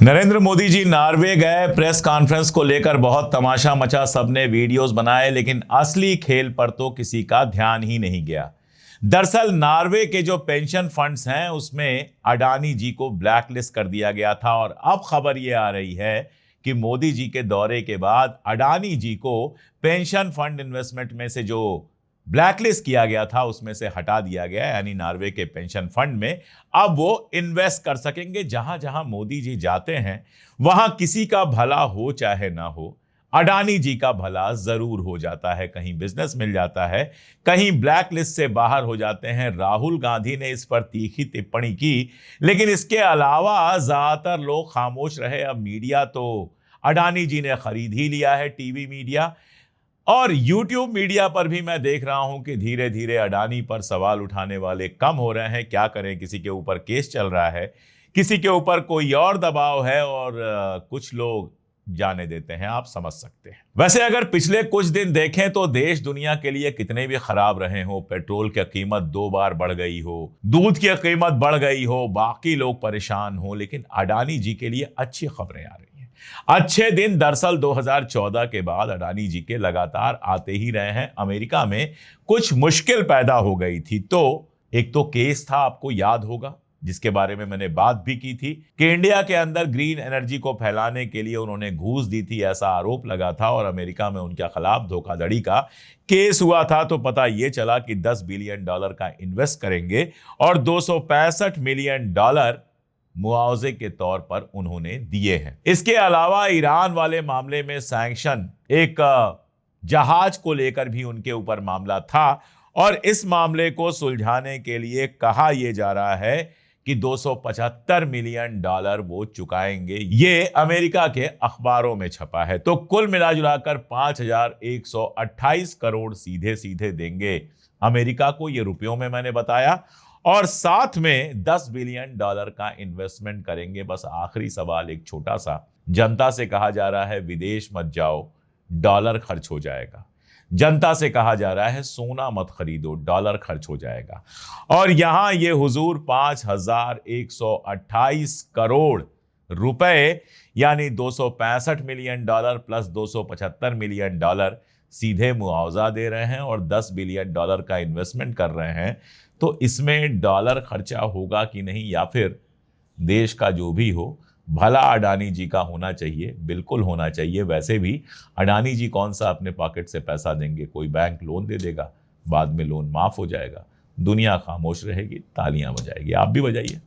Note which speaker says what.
Speaker 1: Narendra Modi ji Norway गए, press conference को लेकर बहुत तमाशा मचा, सबने वीडियोस बनाए, लेकिन असली खेल पर तो किसी का ध्यान ही नहीं गया। दरअसल नॉर्वे के जो पेंशन फंड्स हैं उसमें अडानी जी को ब्लैकलिस्ट कर दिया गया था और अब खबर ये आ रही है कि मोदी जी के दौरे के बाद अडानी जी को पेंशन फंड इन्वेस्टमेंट में से जो ब्लैकलिस्ट किया गया था उसमें से हटा दिया गया, यानी नॉर्वे के पेंशन फंड में अब वो इन्वेस्ट कर सकेंगे। जहां जहां मोदी जी जाते हैं वहां किसी का भला हो चाहे ना हो, अडानी जी का भला जरूर हो जाता है। कहीं बिजनेस मिल जाता है, कहीं ब्लैकलिस्ट से बाहर हो जाते हैं। राहुल गांधी ने इस पर तीखी टिप्पणी की, लेकिन इसके अलावा ज्यादातर लोग खामोश रहे। अब मीडिया तो अडानी जी ने खरीद ही लिया है, टीवी मीडिया और यूट्यूब मीडिया पर भी मैं देख रहा हूं कि धीरे धीरे अडानी पर सवाल उठाने वाले कम हो रहे हैं। क्या करें, किसी के ऊपर केस चल रहा है, किसी के ऊपर कोई और दबाव है और कुछ लोग जाने देते हैं, आप समझ सकते हैं। वैसे अगर पिछले कुछ दिन देखें तो देश दुनिया के लिए कितने भी खराब रहे हो, पेट्रोल की कीमत 2 बार बढ़ गई हो, दूध की कीमत बढ़ गई हो, बाकी लोग परेशान हो, लेकिन अडानी जी के लिए अच्छी खबरें आ रही हैं। अच्छे दिन दरअसल 2014 के बाद अडानी जी के लगातार आते ही रहे हैं। अमेरिका में कुछ मुश्किल पैदा हो गई थी, तो एक तो केस था, आपको याद होगा, जिसके बारे में मैंने बात भी की थी कि इंडिया के अंदर ग्रीन एनर्जी को फैलाने के लिए उन्होंने घूस दी थी, ऐसा आरोप लगा था और अमेरिका में उनके खिलाफ धोखाधड़ी का केस हुआ था। तो पता यह चला कि $10 बिलियन का इन्वेस्ट करेंगे और $265 मिलियन मुआवजे के तौर पर उन्होंने दिए हैं। इसके अलावा ईरान वाले मामले में सैंक्शन, एक जहाज को लेकर भी उनके ऊपर मामला था और इस मामले को सुलझाने के लिए कहा यह जा रहा है कि $275 मिलियन वो चुकाएंगे। ये अमेरिका के अखबारों में छपा है। तो कुल मिलाजुलाकर 5,128 करोड़ सीधे सीधे देंगे अमेरिका को, ये रुपयों में मैंने बताया, और साथ में $10 बिलियन का इन्वेस्टमेंट करेंगे। बस आखिरी सवाल एक छोटा सा, जनता से कहा जा रहा है विदेश मत जाओ, डॉलर खर्च हो जाएगा। जनता से कहा जा रहा है सोना मत खरीदो, डॉलर खर्च हो जाएगा। और यहां ये हुजूर 5,128 करोड़ रुपए यानी $265 मिलियन प्लस $275 मिलियन सीधे मुआवजा दे रहे हैं और $10 बिलियन का इन्वेस्टमेंट कर रहे हैं। तो इसमें डॉलर खर्चा होगा कि नहीं, या फिर देश का जो भी हो भला अडानी जी का होना चाहिए, बिल्कुल होना चाहिए। वैसे भी अडानी जी कौन सा अपने पॉकेट से पैसा देंगे, कोई बैंक लोन दे देगा, बाद में लोन माफ हो जाएगा, दुनिया खामोश रहेगी, तालियां बजाएगी। आप भी बजाइए।